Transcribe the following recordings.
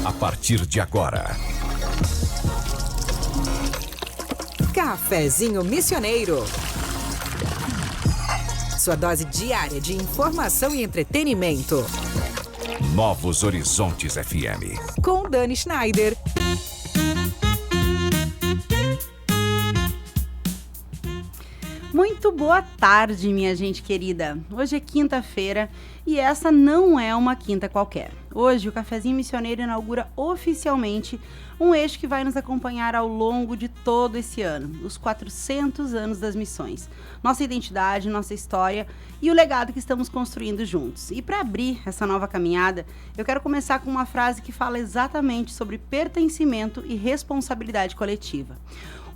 A partir de agora, Cafezinho Missioneiro. Sua dose diária de informação e entretenimento. Novos Horizontes FM. Com Dani Schneider. Muito boa tarde, minha gente querida. Hoje é quinta-feira e essa não é uma quinta qualquer. Hoje o Cafezinho Missioneiro inaugura oficialmente um eixo que vai nos acompanhar ao longo de todo esse ano, os 400 anos das missões, nossa identidade, nossa história e o legado que estamos construindo juntos. E para abrir essa nova caminhada, eu quero começar com uma frase que fala exatamente sobre pertencimento e responsabilidade coletiva.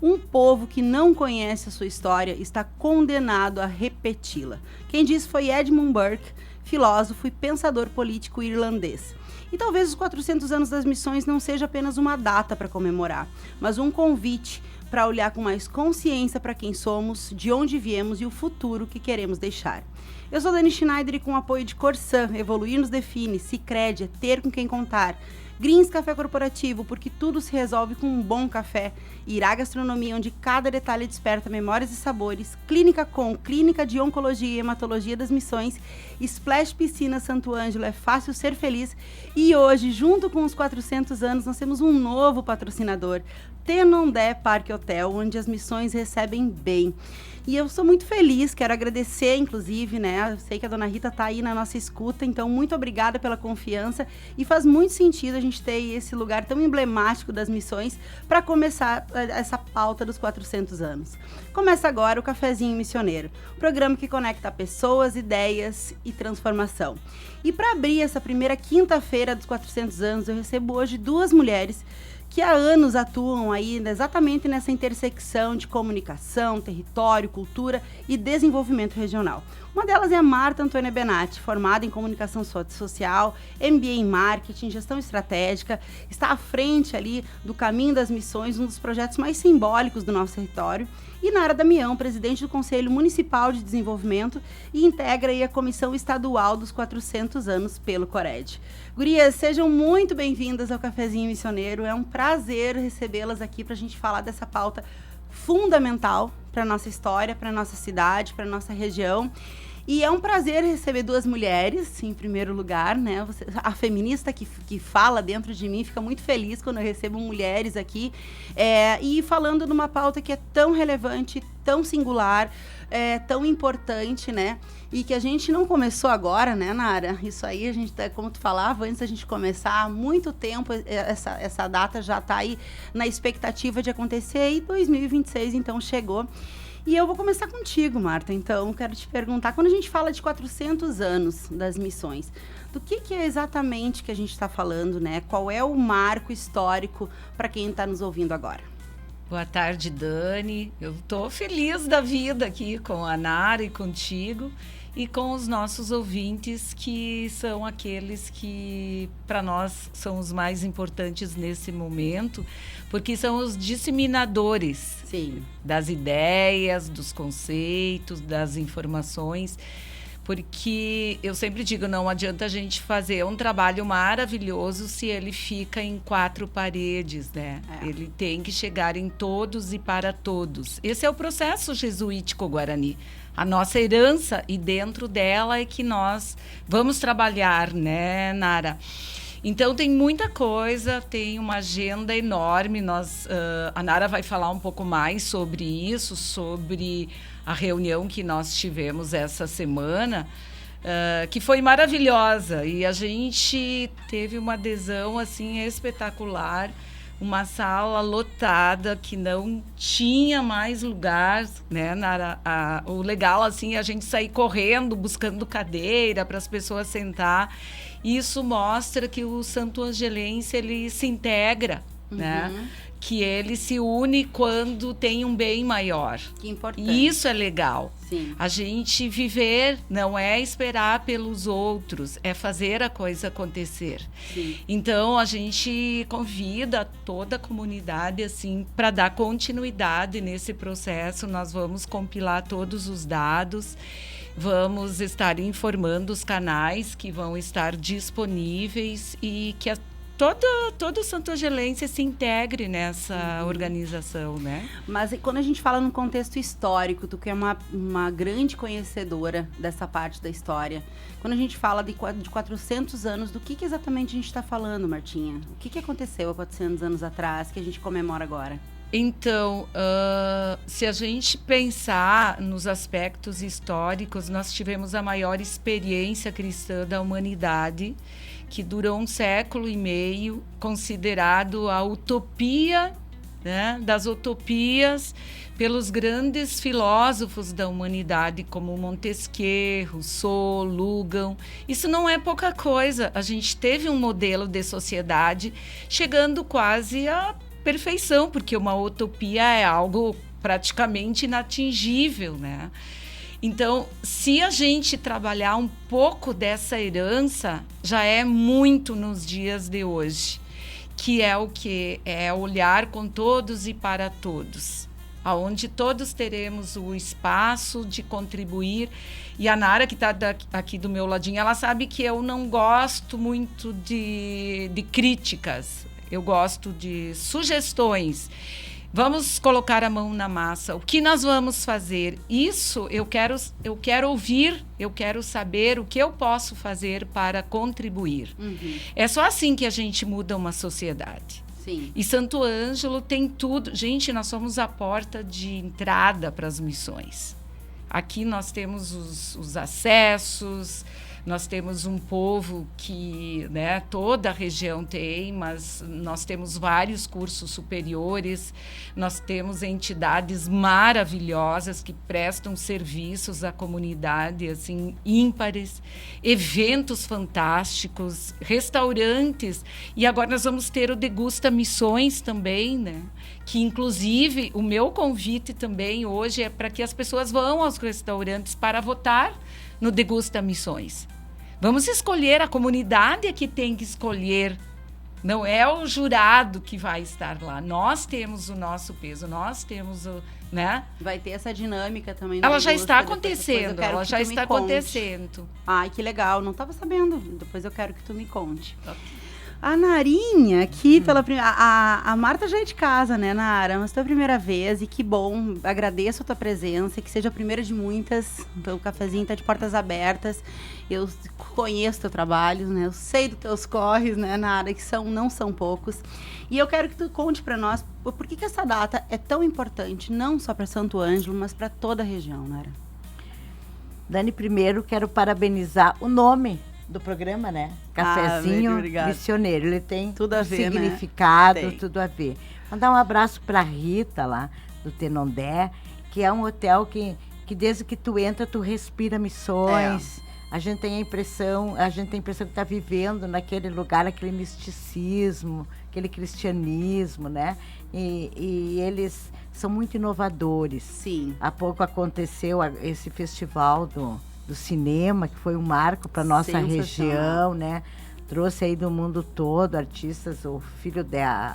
Um povo que não conhece a sua história está condenado a repeti-la. Quem disse foi Edmund Burke, filósofo e pensador político irlandês. E talvez os 400 anos das missões não seja apenas uma data para comemorar, mas um convite para olhar com mais consciência para quem somos, de onde viemos e o futuro que queremos deixar. Eu sou Dani Schneider e com o apoio de Corsã, Evoluir nos define, Sicredi, é ter com quem contar, Greens Café Corporativo, porque tudo se resolve com um bom café. Irá Gastronomia, onde cada detalhe desperta memórias e sabores. Clínica Com, Clínica de Oncologia e Hematologia das Missões. Splash Piscina Santo Ângelo, é fácil ser feliz. E hoje, junto com os 400 anos, nós temos um novo patrocinador. Tenondé Parque Hotel, onde as missões recebem bem. E eu sou muito feliz, quero agradecer, inclusive, né? Eu sei que a dona Rita tá aí na nossa escuta, então muito obrigada pela confiança. E faz muito sentido a gente ter esse lugar tão emblemático das missões para começar essa pauta dos 400 anos. Começa agora o Cafezinho Missioneiro, programa que conecta pessoas, ideias e transformação. E para abrir essa primeira quinta-feira dos 400 anos, eu recebo hoje duas mulheres que há anos atuam aí exatamente nessa intersecção de comunicação, território, cultura e desenvolvimento regional. Uma delas é a Marta Antônia Benatti, formada em comunicação social, MBA em marketing, gestão estratégica, está à frente ali do Caminho das Missões, um dos projetos mais simbólicos do nosso território. E Nara Damião, presidente do Conselho Municipal de Desenvolvimento e integra aí a Comissão Estadual dos 400 anos pelo Cored. Gurias, sejam muito bem-vindas ao Cafezinho Missioneiro. É um prazer recebê-las aqui para a gente falar dessa pauta fundamental para a nossa história, para a nossa cidade, para a nossa região. E é um prazer receber duas mulheres, em primeiro lugar, né? A feminista que fala dentro de mim fica muito feliz quando eu recebo mulheres aqui. E falando numa pauta que é tão relevante, tão singular, tão importante, né? E que a gente não começou agora, né, Nara? Isso aí, a gente, como tu falava, antes da gente começar, há muito tempo essa data já está aí na expectativa de acontecer e 2026, então, chegou. E eu vou começar contigo, Marta. Então, quero te perguntar, quando a gente fala de 400 anos das missões, do que é exatamente que a gente está falando, né? Qual é o marco histórico para quem está nos ouvindo agora? Boa tarde, Dani. Eu estou feliz da vida aqui com a Nara e contigo e com os nossos ouvintes, que são aqueles que, para nós, são os mais importantes nesse momento, porque são os disseminadores das ideias, dos conceitos, das informações. Porque eu sempre digo, não adianta a gente fazer um trabalho maravilhoso se ele fica em quatro paredes, né? Ele tem que chegar em todos e para todos. Esse é o processo jesuítico guarani. A nossa herança, e dentro dela é que nós vamos trabalhar, né, Nara? Então, tem muita coisa, tem uma agenda enorme. A Nara vai falar um pouco mais sobre isso, sobre a reunião que nós tivemos essa semana, que foi maravilhosa. E a gente teve uma adesão assim, espetacular, uma sala lotada que não tinha mais lugar, né? O legal assim, é a gente sair correndo, buscando cadeira para as pessoas sentar. Isso mostra que o Santo Angelense, ele se integra, né? Que ele se une quando tem um bem maior. Que importante. E isso é legal. Sim. A gente viver não é esperar pelos outros, é fazer a coisa acontecer. Sim. Então, a gente convida toda a comunidade assim, para dar continuidade nesse processo. Nós vamos compilar todos os dados Vamos estar informando os canais que vão estar disponíveis e que todo santogelense se integre nessa organização, né? Mas e quando a gente fala no contexto histórico, tu que é uma grande conhecedora dessa parte da história, quando a gente fala de 400 anos, do que exatamente a gente está falando, Martinha? O que aconteceu há 400 anos atrás, que a gente comemora agora? Então, se a gente pensar nos aspectos históricos, nós tivemos a maior experiência cristã da humanidade, que durou 1,5 séculos, considerado a utopia, né, das utopias pelos grandes filósofos da humanidade, como Montesquieu, Rousseau, Lugan. Isso não é pouca coisa. A gente teve um modelo de sociedade chegando quase à perfeição, porque uma utopia é algo praticamente inatingível, né? Então, se a gente trabalhar um pouco dessa herança, já é muito nos dias de hoje, que é o quê? É olhar com todos e para todos, aonde todos teremos o espaço de contribuir. E a Nara, que está aqui do meu ladinho, ela sabe que eu não gosto muito de críticas, eu gosto de sugestões. Vamos colocar a mão na massa. O que nós vamos fazer? Isso eu quero ouvir, eu quero saber o que eu posso fazer para contribuir. Uhum. É só assim que a gente muda uma sociedade. Sim. E Santo Ângelo tem tudo. Gente, nós somos a porta de entrada para as missões. Aqui nós temos os acessos, nós temos um povo que, né, toda a região tem, mas nós temos vários cursos superiores, nós temos entidades maravilhosas que prestam serviços à comunidade, assim, ímpares, eventos fantásticos, restaurantes, e agora nós vamos ter o Degusta Missões também, né? Que, inclusive, o meu convite também hoje é para que as pessoas vão aos restaurantes para votar no Degusta Missões. Vamos escolher, a comunidade é que tem que escolher, não é o jurado que vai estar lá. Nós temos o nosso peso, nós temos o, né? Vai ter essa dinâmica também. Ela já está acontecendo, ela já está acontecendo. Ai, que legal, não estava sabendo, depois eu quero que tu me conte. Okay. A Narinha, aqui pela primeira... A Marta já é de casa, né, Nara? Mas tua primeira vez, e que bom. Agradeço a tua presença, que seja a primeira de muitas. O cafezinho tá de portas abertas. Eu conheço teu trabalho, né? Eu sei dos teus corres, né, Nara? Que não são poucos. E eu quero que tu conte para nós por que essa data é tão importante, não só para Santo Ângelo, mas para toda a região, Nara. Dani, primeiro quero parabenizar o nome do programa, né? Cafezinho Missioneiro. Ele tem tudo a ver, significado, né? Tudo a ver. Mandar um abraço para Rita lá do Tenondé, que é um hotel que desde que tu entra, tu respira missões. A gente tem a impressão que está vivendo naquele lugar, aquele misticismo, aquele cristianismo, né? E eles são muito inovadores. Sim. Há pouco aconteceu esse festival do cinema, que foi um marco para nossa região, né? Trouxe aí do mundo todo artistas, o filho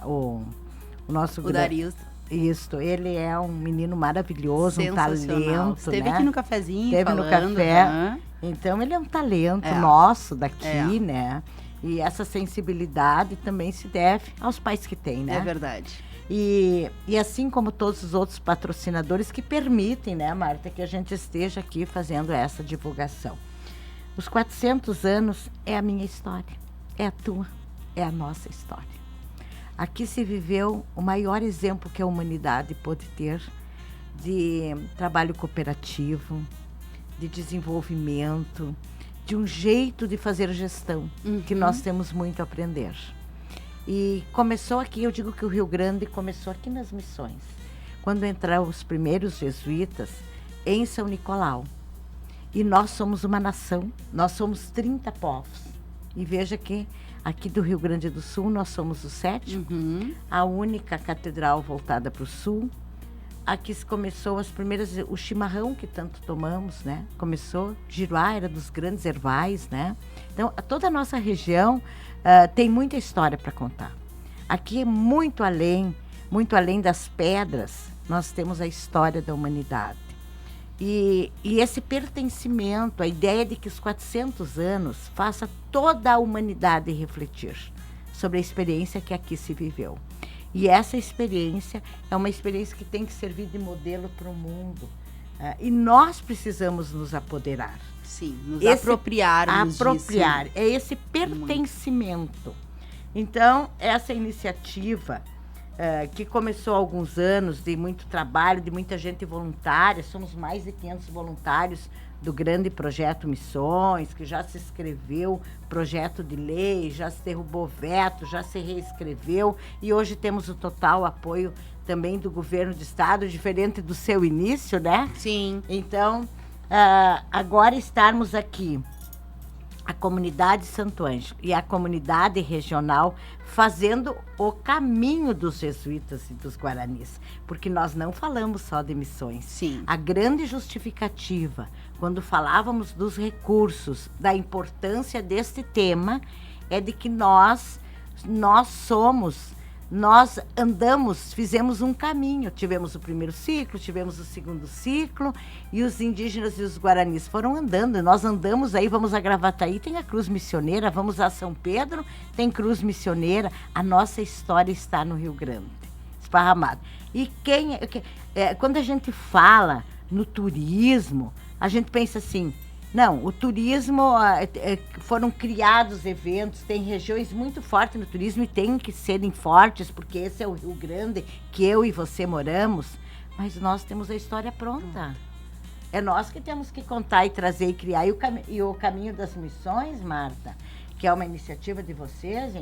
o nosso... O Darius. Isso, ele é um menino maravilhoso, um talento, Esteve né? aqui no cafezinho, Esteve falando, no café. Né? Então, ele é um talento nosso daqui, né? E essa sensibilidade também se deve aos pais que tem, né? É verdade. E assim como todos os outros patrocinadores que permitem, né, Marta, que a gente esteja aqui fazendo essa divulgação. Os 400 anos é a minha história, é a tua, é a nossa história. Aqui se viveu o maior exemplo que a humanidade pôde ter de trabalho cooperativo, de desenvolvimento, de um jeito de fazer gestão, que nós temos muito a aprender. E começou aqui, eu digo que o Rio Grande começou aqui nas missões, quando entraram os primeiros jesuítas em São Nicolau. E nós somos uma nação, nós somos 30 povos. E veja que aqui do Rio Grande do Sul nós somos o 7º, a única catedral voltada para o sul. Aqui se começou as primeiras, o chimarrão que tanto tomamos, né? Começou, Giruá era dos grandes ervais, né? Então, toda a nossa região tem muita história para contar. Aqui, muito além das pedras, nós temos a história da humanidade. E esse pertencimento, a ideia de que os 400 anos faça toda a humanidade refletir sobre a experiência que aqui se viveu. E essa experiência é uma experiência que tem que servir de modelo para o mundo. E nós precisamos nos apoderar. Sim, nos apropriarmos disso. É esse pertencimento. Então, essa iniciativa que começou há alguns anos, de muito trabalho, de muita gente voluntária, somos mais de 500 voluntários do grande projeto Missões, que já se escreveu projeto de lei, já se derrubou veto, já se reescreveu, e hoje temos o total apoio também do governo do estado, diferente do seu início, né? Sim. Então, agora estarmos aqui, a comunidade Santo Ângelo e a comunidade regional fazendo o caminho dos jesuítas e dos guaranis, porque nós não falamos só de missões. Sim. A grande justificativa, quando falávamos dos recursos, da importância deste tema, é de que nós andamos, fizemos um caminho. Tivemos o primeiro ciclo, tivemos o segundo ciclo, e os indígenas e os guaranis foram andando. Nós andamos aí, vamos a Gravataí, tem a Cruz Missioneira, vamos a São Pedro, tem Cruz Missioneira. A nossa história está no Rio Grande, esparramado. E quando a gente fala no turismo, a gente pensa assim, não, o turismo, foram criados eventos, tem regiões muito fortes no turismo e tem que serem fortes, porque esse é o Rio Grande que eu e você moramos, mas nós temos a história pronta. É nós que temos que contar e trazer e criar. E o Caminho das Missões, Marta, que é uma iniciativa de vocês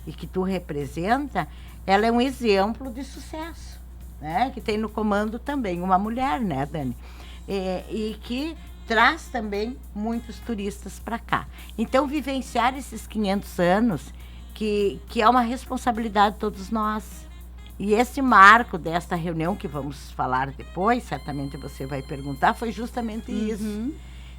e que tu representa, ela é um exemplo de sucesso, né? Que tem no comando também uma mulher, né, Dani? E que traz também muitos turistas para cá. Então, vivenciar esses 500 anos, que é uma responsabilidade de todos nós. E esse marco desta reunião, que vamos falar depois, certamente você vai perguntar, foi justamente isso.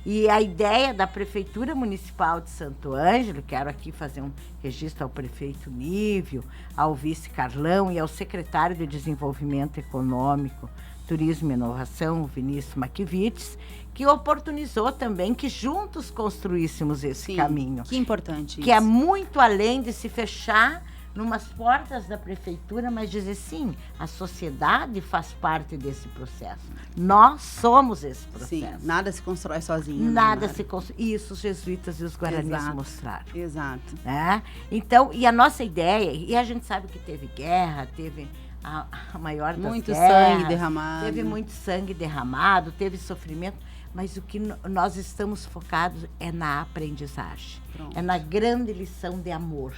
E a ideia da Prefeitura Municipal de Santo Ângelo, quero aqui fazer um registro ao prefeito Nívio, ao vice Carlão e ao secretário de Desenvolvimento Econômico, Turismo e Inovação, Vinícius Maquivites, que oportunizou também que juntos construíssemos esse caminho. Que importante que isso. É muito além de se fechar numas portas da prefeitura, mas dizer sim, a sociedade faz parte desse processo. Nós somos esse processo. Sim, nada se constrói sozinho. Nada se constrói. Isso os jesuítas e os guaranis mostraram. Exato. Né? Então, e a nossa ideia, e a gente sabe que teve guerra, teve a maior das muito guerras, sangue derramado. Teve muito sangue derramado, teve sofrimento, mas o que nós estamos focados é na aprendizagem. Pronto. É na grande lição de amor,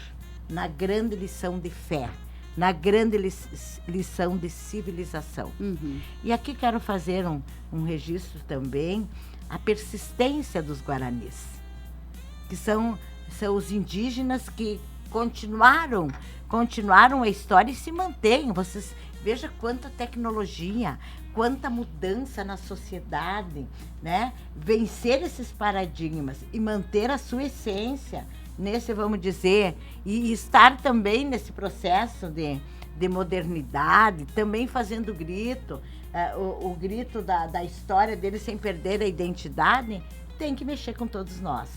na grande lição de fé, na grande lição de civilização. E aqui quero fazer um registro também, a persistência dos guaranis, que são os indígenas que continuaram a história e se mantêm. Vocês vejam quanta tecnologia, quanta mudança na sociedade, né? Vencer esses paradigmas e manter a sua essência nesse, vamos dizer, e estar também nesse processo de modernidade, também fazendo grito, o grito da história deles sem perder a identidade, tem que mexer com todos nós.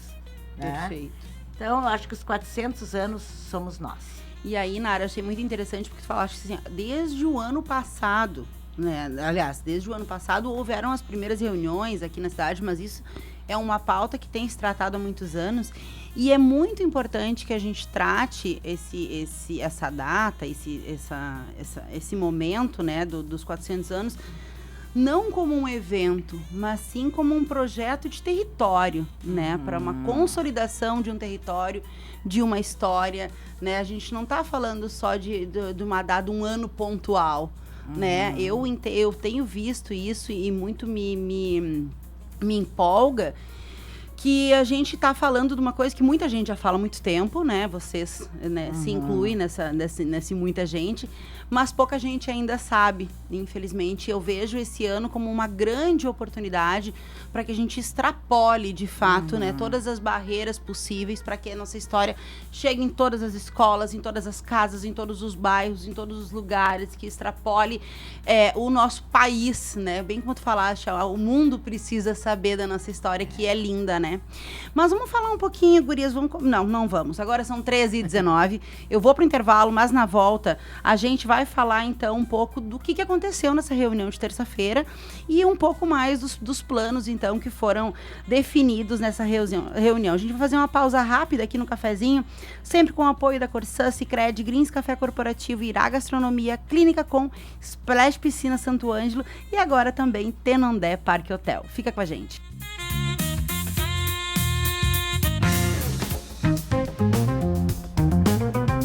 Né? Perfeito. Então, eu acho que os 400 anos somos nós. E aí, Nara, achei muito interessante porque tu falaste assim, desde o ano passado, né? Aliás, desde o ano passado houveram as primeiras reuniões aqui na cidade, mas isso é uma pauta que tem se tratado há muitos anos e é muito importante que a gente trate essa data, esse momento, né, dos 400 anos, não como um evento, mas sim como um projeto de território, né? Para uma consolidação de um território, de uma história, né? A gente não está falando só de uma data, um ano pontual, né? Eu tenho visto isso e muito me empolga que a gente está falando de uma coisa que muita gente já fala há muito tempo, né? Vocês, né, se incluem nesse muita gente, mas pouca gente ainda sabe, infelizmente. Eu vejo esse ano como uma grande oportunidade para que a gente extrapole, de fato, né, todas as barreiras possíveis para que a nossa história chegue em todas as escolas, em todas as casas, em todos os bairros, em todos os lugares, que extrapole o nosso país, né? Bem como tu falaste, o mundo precisa saber da nossa história, que é linda, né? Mas vamos falar um pouquinho, gurias, não vamos. Agora são 13h19, eu vou pro intervalo, mas na volta a gente vai falar então um pouco do que aconteceu nessa reunião de terça-feira e um pouco mais dos planos então que foram definidos nessa reunião. A gente vai fazer uma pausa rápida aqui no cafezinho, sempre com o apoio da Corsã, Sicredi, Greens Café Corporativo, Irá Gastronomia, Clínica Com, Splash Piscina Santo Ângelo e agora também Tenondé Parque Hotel. Fica com a gente.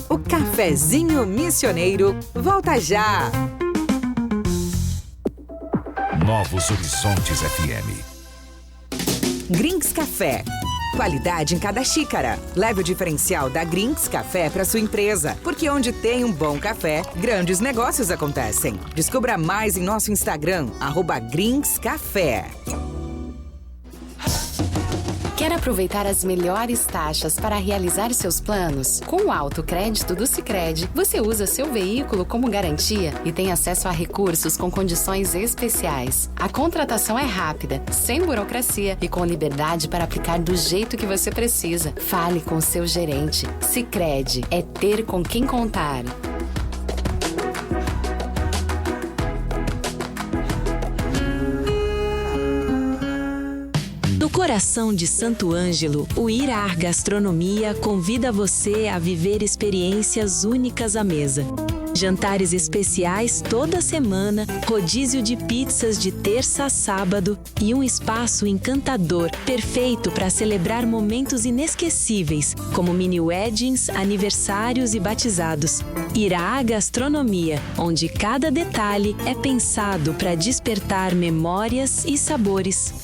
O Cafezinho Missioneiro volta já. Novos Horizontes FM. Greens Café. Qualidade em cada xícara. Leve o diferencial da Greens Café para sua empresa, porque onde tem um bom café, grandes negócios acontecem. Descubra mais em nosso Instagram, @GreensCafé. Quer aproveitar as melhores taxas para realizar seus planos? Com o autocrédito do Sicredi, você usa seu veículo como garantia e tem acesso a recursos com condições especiais. A contratação é rápida, sem burocracia e com liberdade para aplicar do jeito que você precisa. Fale com seu gerente. Sicredi é ter com quem contar. No coração de Santo Ângelo, o Irá Gastronomia convida você a viver experiências únicas à mesa. Jantares especiais toda semana, rodízio de pizzas de terça a sábado e um espaço encantador, perfeito para celebrar momentos inesquecíveis, como mini weddings, aniversários e batizados. Irá Gastronomia, onde cada detalhe é pensado para despertar memórias e sabores.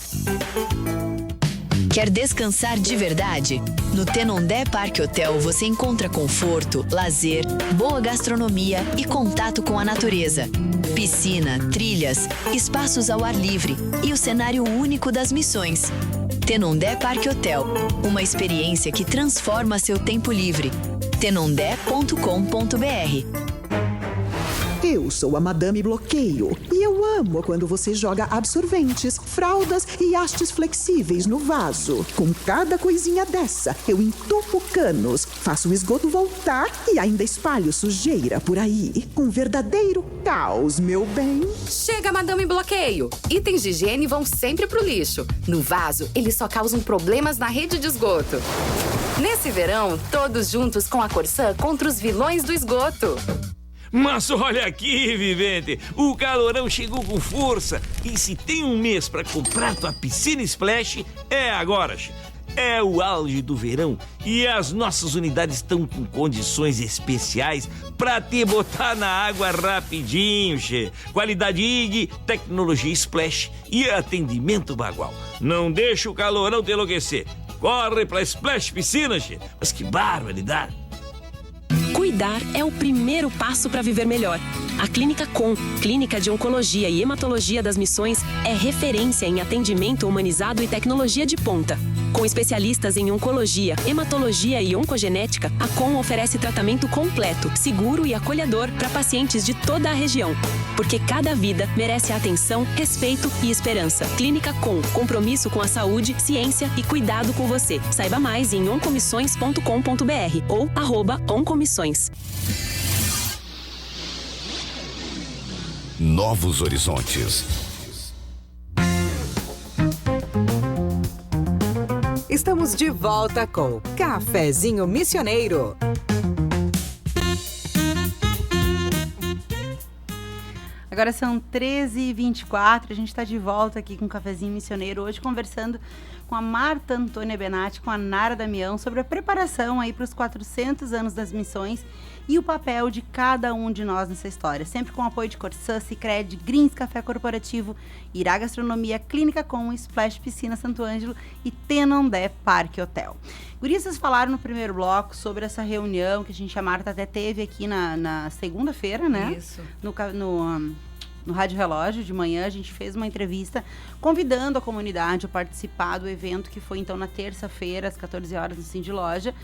Quer descansar de verdade? No Tenondé Parque Hotel você encontra conforto, lazer, boa gastronomia e contato com a natureza. Piscina, trilhas, espaços ao ar livre e o cenário único das missões. Tenondé Parque Hotel, uma experiência que transforma seu tempo livre. tenondé.com.br. Eu sou a Madame Bloqueio e eu amo quando você joga absorventes, fraldas e hastes flexíveis no vaso. Com cada coisinha dessa, eu entupo canos, faço o esgoto voltar e ainda espalho sujeira por aí. Um verdadeiro caos, meu bem. Chega, Madame Bloqueio! Itens de higiene vão sempre pro lixo. No vaso, eles só causam problemas na rede de esgoto. Nesse verão, todos juntos com a Corsã contra os vilões do esgoto. Mas olha aqui, vivente, o calorão chegou com força e se tem um mês para comprar tua piscina Splash, é agora. É o auge do verão e as nossas unidades estão com condições especiais para te botar na água rapidinho, che. Qualidade IG, tecnologia Splash e atendimento bagual. Não deixa o calorão te enlouquecer. Corre pra Splash Piscina, che. Mas que barbaridade! Cuidar é o primeiro passo para viver melhor. A Clínica Com, Clínica de Oncologia e Hematologia das Missões, é referência em atendimento humanizado e tecnologia de ponta. Com especialistas em oncologia, hematologia e oncogenética, a Com oferece tratamento completo, seguro e acolhedor para pacientes de toda a região. Porque cada vida merece atenção, respeito e esperança. Clínica Com, compromisso com a saúde, ciência e cuidado com você. Saiba mais em oncomissões.com.br ou @oncomissões. Novos Horizontes. Estamos de volta com Cafezinho Missioneiro. Agora são 13h24, a gente está de volta aqui com o Cafezinho Missioneiro, hoje conversando com a Marta Antônia Benatti, com a Nara Damião, sobre a preparação aí para os 400 anos das missões e o papel de cada um de nós nessa história. Sempre com o apoio de Corsã, Sicredi, Grings Café Corporativo, Irá Gastronomia, Clínica Com, Splash Piscina Santo Ângelo e Tenondé Parque Hotel. Gurias, vocês falaram no primeiro bloco sobre essa reunião que a Marta até teve aqui na segunda-feira, né? Isso. No Rádio Relógio, de manhã, a gente fez uma entrevista convidando a comunidade a participar do evento que foi, então, na terça-feira, às 14 horas, no Cindy Loja,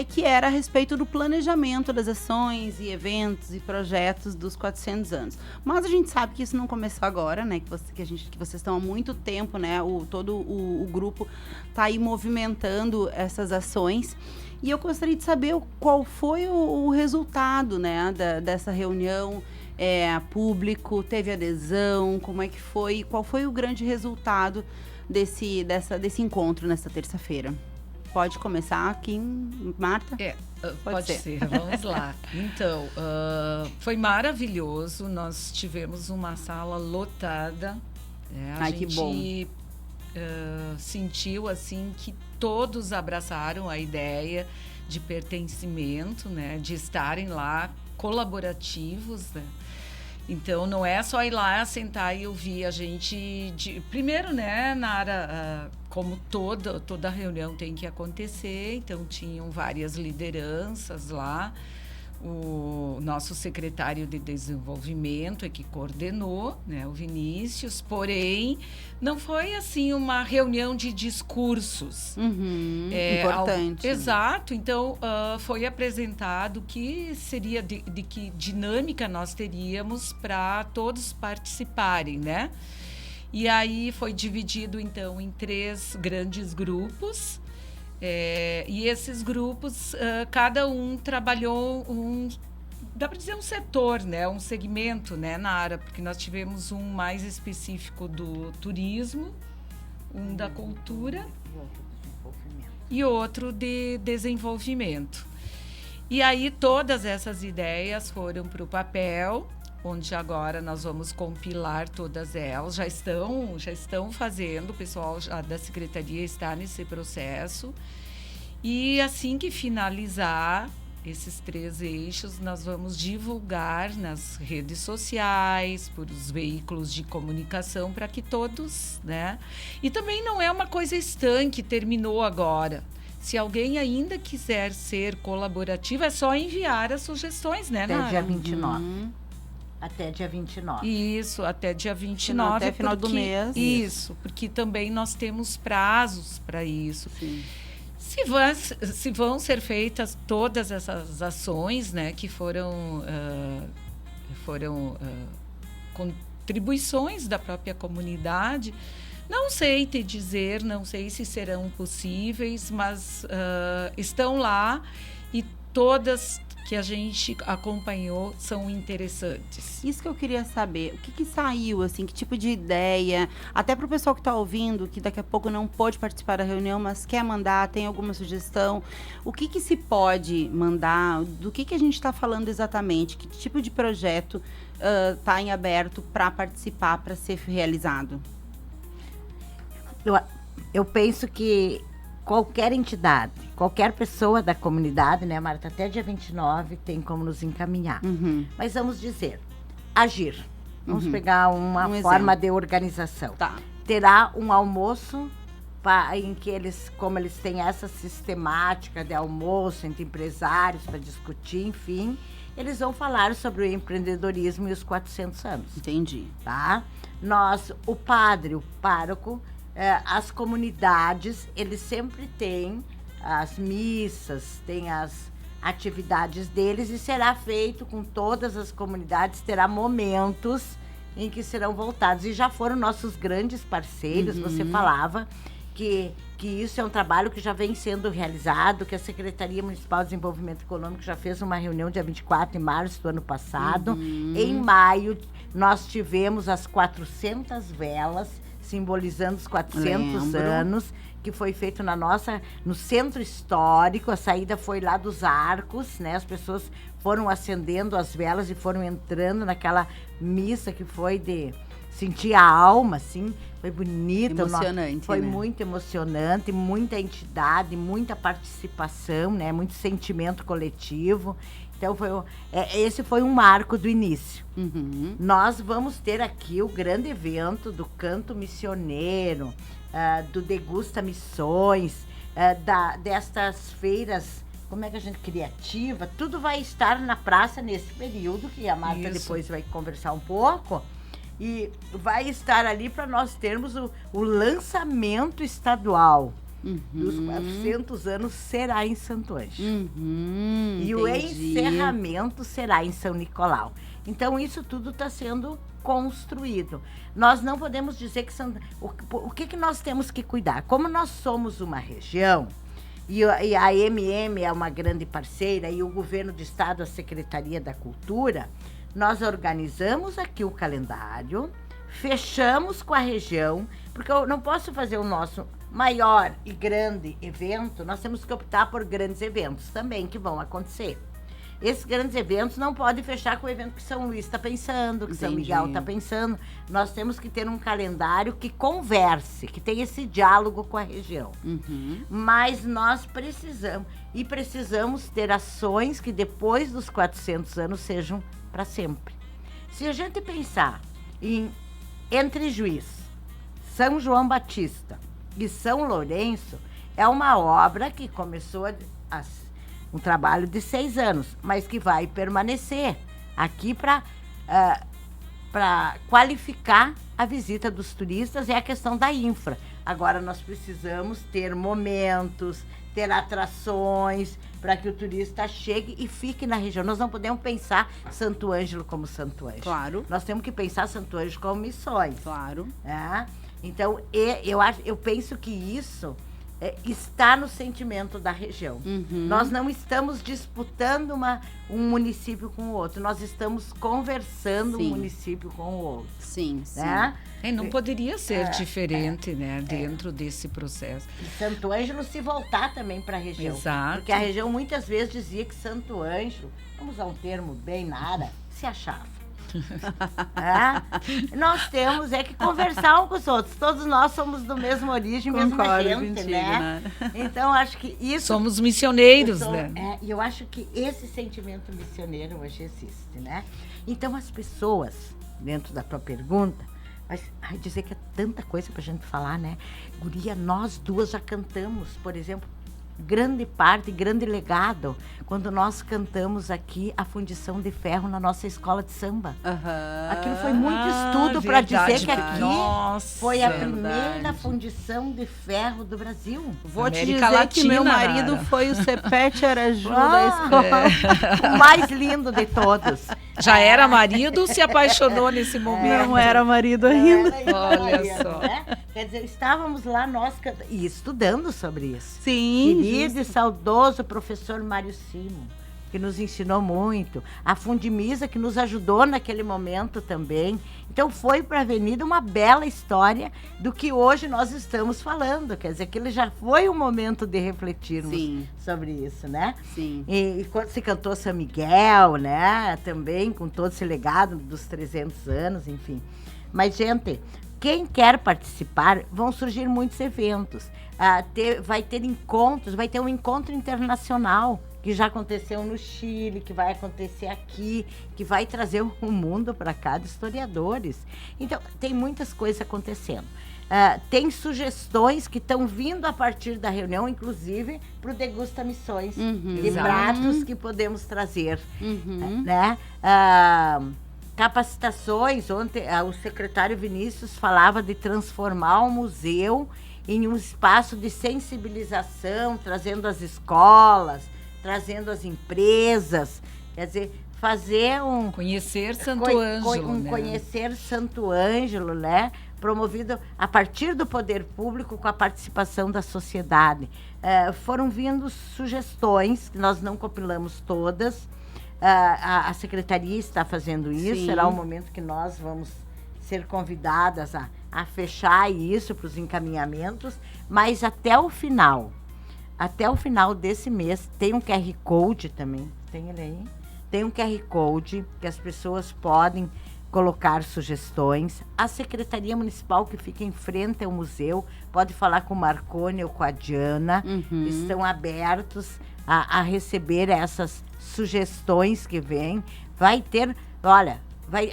que era a respeito do planejamento das ações e eventos e projetos dos 400 anos. Mas a gente sabe que isso não começou agora, né? Que vocês estão há muito tempo, né? Todo o grupo está aí movimentando essas ações. E eu gostaria de saber qual foi o resultado, né, dessa reunião. Público, teve adesão, como é que foi, qual foi o grande resultado desse encontro nessa terça-feira? Pode começar aqui, Marta? Pode ser, vamos lá. Então, foi maravilhoso, nós tivemos uma sala lotada. A gente, que bom. Sentiu assim que todos abraçaram a ideia de pertencimento, né, de estarem lá colaborativos, né? Então, não é só ir lá, sentar e ouvir a gente... Primeiro, né, Nara, como toda reunião tem que acontecer, então tinham várias lideranças lá. O nosso secretário de desenvolvimento é que coordenou, né, o Vinícius, porém, não foi assim uma reunião de discursos. Importante. Exato, então foi apresentado que seria de que dinâmica nós teríamos para todos participarem, né? E aí foi dividido então em 3 grandes grupos. E esses grupos, cada um trabalhou dá para dizer um setor, né? Um segmento, né, Nara? Porque nós tivemos um mais específico do turismo, um da cultura e outro de desenvolvimento. E aí todas essas ideias foram para o papel, onde agora nós vamos compilar todas elas. Já estão fazendo, o pessoal da secretaria está nesse processo. E assim que finalizar esses 3 eixos, nós vamos divulgar nas redes sociais, por os veículos de comunicação, para que todos, né? E também não é uma coisa estanque, terminou agora. Se alguém ainda quiser ser colaborativo, é só enviar as sugestões, né, Nara? Até dia 29. Até dia 29. Isso, até dia 29. Até final do mês. Isso, porque também nós temos prazos para isso. Sim. Se vão ser feitas todas essas ações, né, que foram contribuições da própria comunidade, não sei te dizer, não sei se serão possíveis, mas estão lá e todas que a gente acompanhou são interessantes. Isso que eu queria saber, o que saiu, assim, que tipo de ideia, até para o pessoal que está ouvindo, que daqui a pouco não pôde participar da reunião, mas quer mandar, tem alguma sugestão, o que se pode mandar, do que a gente está falando exatamente, que tipo de projeto está em aberto para participar, para ser realizado? Eu penso que qualquer entidade, qualquer pessoa da comunidade, né, Marta, até dia 29 tem como nos encaminhar. Mas vamos dizer, agir. Vamos pegar uma forma de organização. Tá. Terá um almoço em que como eles têm essa sistemática de almoço entre empresários para discutir, enfim, eles vão falar sobre o empreendedorismo e os 400 anos. Entendi. Tá? O pároco, as comunidades, eles sempre têm as missas, têm as atividades deles e será feito com todas as comunidades, terá momentos em que serão voltados. E já foram nossos grandes parceiros, você falava que isso é um trabalho que já vem sendo realizado, que a Secretaria Municipal de Desenvolvimento Econômico já fez uma reunião dia 24 de março do ano passado. Em maio, nós tivemos as 400 velas simbolizando os 400 Lembro. anos, que foi feito no centro histórico. A saída foi lá dos arcos, né? As pessoas foram acendendo as velas e foram entrando naquela missa que foi de sentir a alma, assim. Foi bonito. Emocionante, Foi né? muito emocionante, muita entidade, muita participação, né? Muito sentimento coletivo. Então, esse foi um marco do início. Uhum. Nós vamos ter aqui o grande evento do canto missioneiro, do Degusta Missões, destas feiras, como é que a gente, criativa, tudo vai estar na praça nesse período, que a Marta depois vai conversar um pouco, e vai estar ali para nós termos o lançamento estadual. Dos 400 anos será em Santo Ângelo. E o encerramento será em São Nicolau. Então, isso tudo está sendo construído. Nós não podemos dizer que o que nós temos que cuidar? Como nós somos uma região, e a MM é uma grande parceira, e o governo do estado, a Secretaria da Cultura, nós organizamos aqui o calendário, fechamos com a região, porque eu não posso fazer o nosso maior e grande evento, nós temos que optar por grandes eventos também que vão acontecer. Esses grandes eventos não podem fechar com o evento que São Luís está pensando, que São Miguel está pensando. Nós temos que ter um calendário que converse, que tenha esse diálogo com a região. Mas nós precisamos ter ações que depois dos 400 anos sejam para sempre. Se a gente pensar entre Juiz, São João Batista e São Lourenço, é uma obra que começou um trabalho de 6 anos, mas que vai permanecer aqui para qualificar a visita dos turistas. É a questão da infra. Agora nós precisamos ter momentos, ter atrações para que o turista chegue e fique na região. Nós não podemos pensar Santo Ângelo como Santo Ângelo. Claro. Nós temos que pensar Santo Ângelo como Missões. Claro. Então, eu penso que isso está no sentimento da região. Nós não estamos disputando um município com o outro, nós estamos conversando um município com o outro. Sim. Não poderia ser diferente, né, dentro desse processo. E Santo Ângelo se voltar também para a região. Exato. Porque a região muitas vezes dizia que Santo Ângelo, vamos usar um termo bem nada, se achava. Nós temos que conversar uns com os outros. Todos nós somos do mesmo origem, mesma gente, né? Então, acho que isso... Somos missioneiros, né? E eu acho que esse sentimento missioneiro hoje existe, né? Então, as pessoas, dentro da tua pergunta, dizer que é tanta coisa pra gente falar, né? Guria, nós duas já cantamos, por exemplo, grande legado, quando nós cantamos aqui a fundição de ferro na nossa escola de samba. Aquilo foi muito estudo para dizer que aqui foi a primeira fundição de ferro do Brasil. Vou te dizer que meu marido foi o Cepete Araju da escola. O mais lindo de todos. Já era marido ou se apaixonou nesse momento? Não era marido ainda. Olha só. Né? Quer dizer, estávamos lá nós e estudando sobre isso. Sim. Querido e saudoso professor Mário Simo, que nos ensinou muito. A Fundimisa, que nos ajudou naquele momento também. Então, foi para a Avenida uma bela história do que hoje nós estamos falando. Quer dizer, que ele já foi um momento de refletirmos sobre isso, né? Sim. E quando se cantou São Miguel, né? Também, com todo esse legado dos 300 anos, enfim. Mas, gente, quem quer participar, vão surgir muitos eventos. Vai ter encontros, vai ter um encontro internacional que já aconteceu no Chile, que vai acontecer aqui, que vai trazer o mundo para cá de historiadores. Então, tem muitas coisas acontecendo. Tem sugestões que estão vindo a partir da reunião, inclusive para o Degusta Missões, de pratos que podemos trazer. Né? Capacitações, ontem o secretário Vinícius falava de transformar o museu em um espaço de sensibilização, trazendo as escolas, trazendo as empresas, quer dizer, fazer Conhecer Santo Ângelo, né? Conhecer Santo Ângelo, né? Promovido a partir do poder público com a participação da sociedade. Foram vindo sugestões, que nós não compilamos todas. A secretaria está fazendo isso, será o momento que nós vamos ser convidadas a fechar isso para os encaminhamentos, mas até o final desse mês, tem um QR Code também, tem ele aí? Tem um QR Code que as pessoas podem colocar sugestões. A Secretaria Municipal, que fica em frente ao museu, pode falar com o Marconi ou com a Diana, estão abertos a receber essas sugestões que vêm. Vai ter, olha,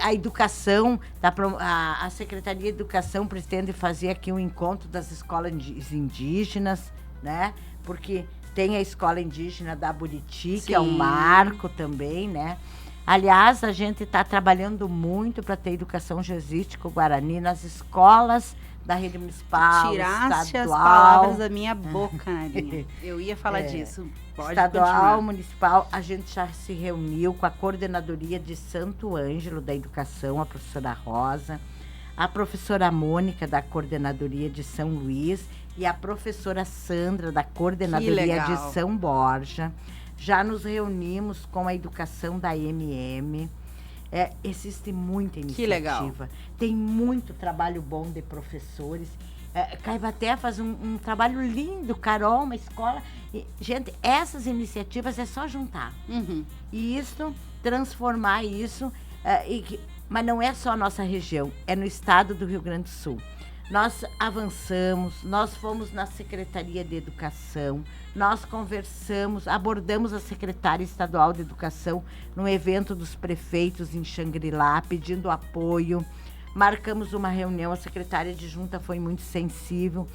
a educação, a Secretaria de Educação pretende fazer aqui um encontro das escolas indígenas, né? Porque tem a escola indígena da Buriti, que é um marco também, né? Aliás, a gente está trabalhando muito para ter educação jesuítico-guarani nas escolas da rede municipal, Tiraste estadual. as palavras da minha boca, Narinha. Eu ia falar disso. Pode estadual, continuar. municipal, a gente já se reuniu com a coordenadoria de Santo Ângelo da Educação, a professora Rosa, a professora Mônica da coordenadoria de São Luís e a professora Sandra da coordenadoria de São Borja. Já nos reunimos com a educação da MM. Existe muita iniciativa. Que legal. Tem muito trabalho bom de professores. Caibaté faz um trabalho lindo, Carol, uma escola. Gente, essas iniciativas é só juntar. E isso, transformar isso. Mas não é só a nossa região, é no estado do Rio Grande do Sul. Nós avançamos, nós fomos na Secretaria de Educação, nós conversamos, abordamos a secretária estadual de Educação no evento dos prefeitos em Xangri-Lá, pedindo apoio. Marcamos uma reunião, a secretária adjunta foi muito sensível,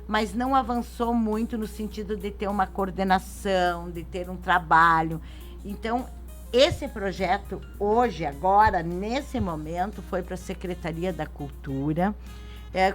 mas não avançou muito no sentido de ter uma coordenação, de ter um trabalho. Então, esse projeto, hoje, agora, nesse momento, foi para a Secretaria da Cultura,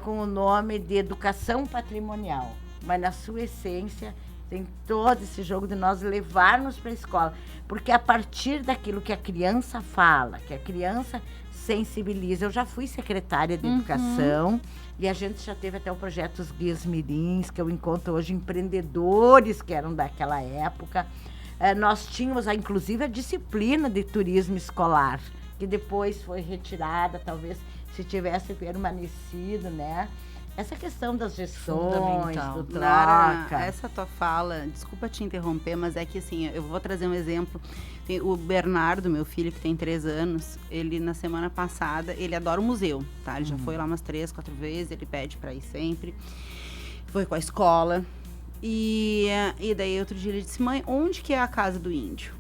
com o nome de Educação Patrimonial. Mas, na sua essência, tem todo esse jogo de nós levarmos para a escola. Porque a partir daquilo que a criança fala, que a criança sensibiliza. Eu já fui secretária de Educação e a gente já teve até o projeto Os Guias Mirins, que eu encontro hoje empreendedores que eram daquela época. Nós tínhamos, inclusive, a disciplina de turismo escolar, que depois foi retirada, talvez se tivesse permanecido, né? Essa questão das gestões, do troca. Nara, essa tua fala, desculpa te interromper, mas é que assim, eu vou trazer um exemplo. Tem o Bernardo, meu filho, que tem 3 anos, ele na semana passada, ele adora o museu, tá? Ele já foi lá umas 3, 4 vezes, ele pede pra ir sempre. Foi com a escola. E daí outro dia ele disse, mãe, onde que é a casa do índio?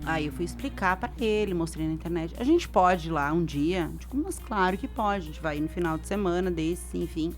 Aí eu fui explicar para ele, mostrei na internet. A gente pode ir lá um dia? Digo, mas claro que pode. A gente vai ir no final de semana desse, enfim.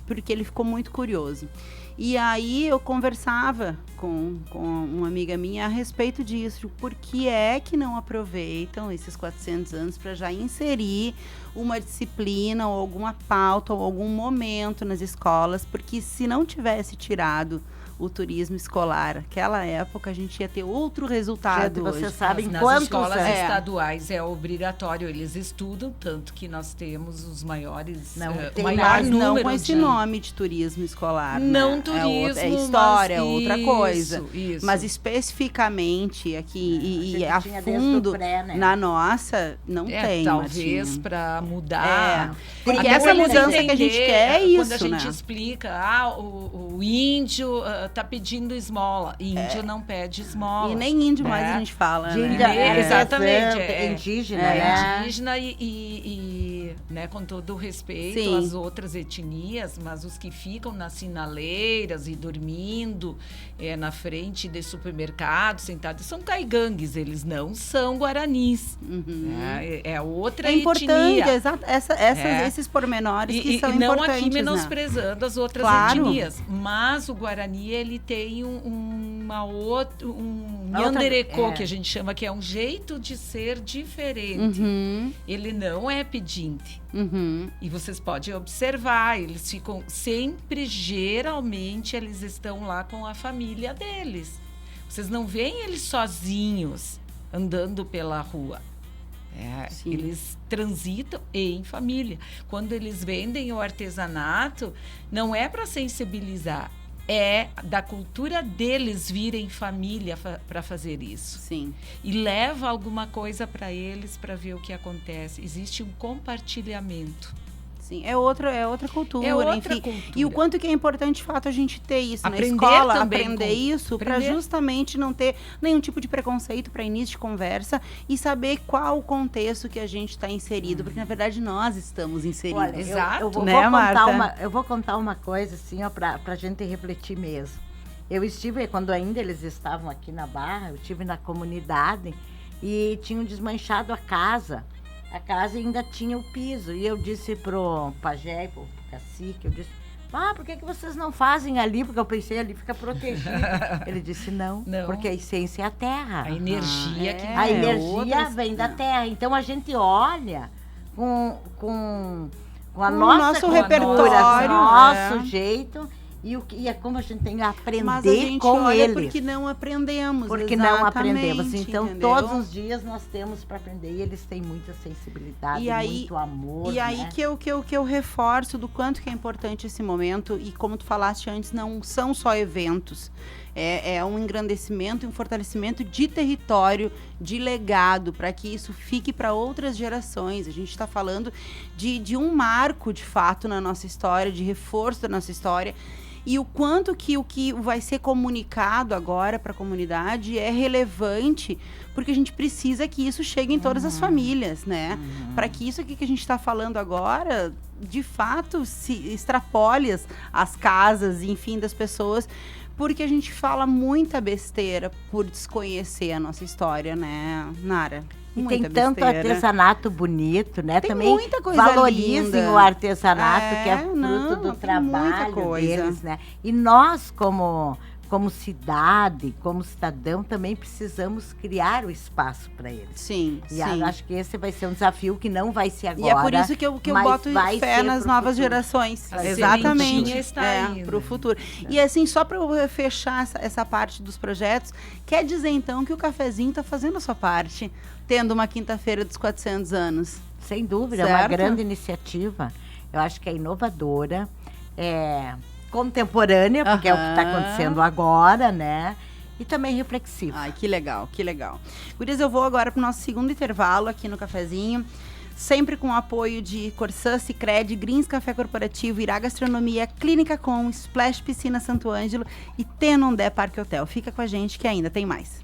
Porque ele ficou muito curioso. E aí eu conversava com uma amiga minha a respeito disso. Por que é que não aproveitam esses 400 anos para já inserir uma disciplina ou alguma pauta ou algum momento nas escolas? Porque se não tivesse tirado o turismo escolar, naquela época a gente ia ter outro resultado. Você sabe nas escolas estaduais é obrigatório, eles estudam, tanto que nós temos os maiores maior número não com esse nome de turismo escolar. Não, né? turismo, é história, é outra isso, coisa. Isso. Mas especificamente aqui e a fundo pré, né? na nossa não tem. Talvez para mudar. Porque essa mudança que a gente quer é isso, quando a gente né? explica, o índio tá pedindo esmola. Índio não pede esmola. E nem índio mais a gente fala, né? Exatamente. Indígena, né? Indígena e né, com todo o respeito às outras etnias, mas os que ficam nas sinaleiras e dormindo na frente de supermercados, sentados, são caigangues, eles não são guaranis. É outra etnia. É importante, esses pormenores que são não importantes. Não aqui menosprezando as outras etnias, mas o Guarani, ele tem um nhanderecô, que a gente chama, que é um jeito de ser diferente. Ele não é pedinte. E vocês podem observar, eles ficam sempre, geralmente, eles estão lá com a família deles. Vocês não veem eles sozinhos andando pela rua. Eles transitam em família. Quando eles vendem o artesanato, não é para sensibilizar, é da cultura deles virem família para fazer isso. Sim. E leva alguma coisa para eles para ver o que acontece. Existe um compartilhamento. Sim, é outra cultura, É outra enfim. cultura. E o quanto que é importante, de fato, a gente ter isso Aprender na escola, também aprender isso, para aprender. justamente não ter nenhum tipo de preconceito para início de conversa e saber qual o contexto que a gente está inserido, porque na verdade nós estamos inseridos. Olha, Exato. eu vou contar uma coisa assim, ó, pra gente refletir mesmo. Eu estive, quando ainda eles estavam aqui na Barra, eu estive na comunidade e tinham desmanchado a casa. A casa ainda tinha o piso. E eu disse pro pajé, pro cacique, eu disse, por que vocês não fazem ali? Porque eu pensei, ali fica protegido. Ele disse, não, porque a essência é a terra. A energia que A energia vem da terra. Então a gente olha com a nossa nosso cultura, repertório, nosso jeito. E é como a gente tem que aprender Mas a gente com olha eles. porque não aprendemos. Porque não exatamente, aprendemos. Então, entendeu? todos os dias nós temos para aprender. E eles têm muita sensibilidade, muito amor. E aí né? que eu reforço do quanto que é importante esse momento. E como tu falaste antes, não são só eventos. É um engrandecimento, um fortalecimento de território, de legado, para que isso fique para outras gerações. A gente está falando de um marco, de fato, na nossa história, de reforço da nossa história. E o quanto que o que vai ser comunicado agora para a comunidade é relevante, porque a gente precisa que isso chegue em todas as famílias, né? Para que isso aqui que a gente está falando agora, de fato, se extrapole as casas, enfim, das pessoas, porque a gente fala muita besteira por desconhecer a nossa história, né, Nara? E Muita tem tanto besteira. artesanato bonito, né? Tem Também muita coisa valorizem linda. o artesanato, que é fruto não, do tem trabalho muita coisa. deles, né? E nós, como cidade, como cidadão, também precisamos criar o espaço para eles. Sim, E sim. eu acho que esse vai ser um desafio que não vai ser agora. E é por isso que eu mas boto vai fé ser nas pro novas futuro. gerações. A Exatamente. sementinha está aí, Para o né? futuro. E assim, só para eu fechar essa parte dos projetos, quer dizer então que o cafezinho está fazendo a sua parte, tendo uma quinta-feira dos 400 anos. Sem dúvida, é uma Certo? grande iniciativa. Eu acho que é inovadora, é contemporânea, porque é o que está acontecendo agora, né? E também reflexiva. Ai, que legal, que legal. Gurias, eu vou agora para o nosso segundo intervalo aqui no Cafezinho, sempre com o apoio de Corsã, Sicredi, Greens Café Corporativo, Irá Gastronomia, Clínica Com, Splash Piscina Santo Ângelo e Tenondé Parque Hotel. Fica com a gente que ainda tem mais.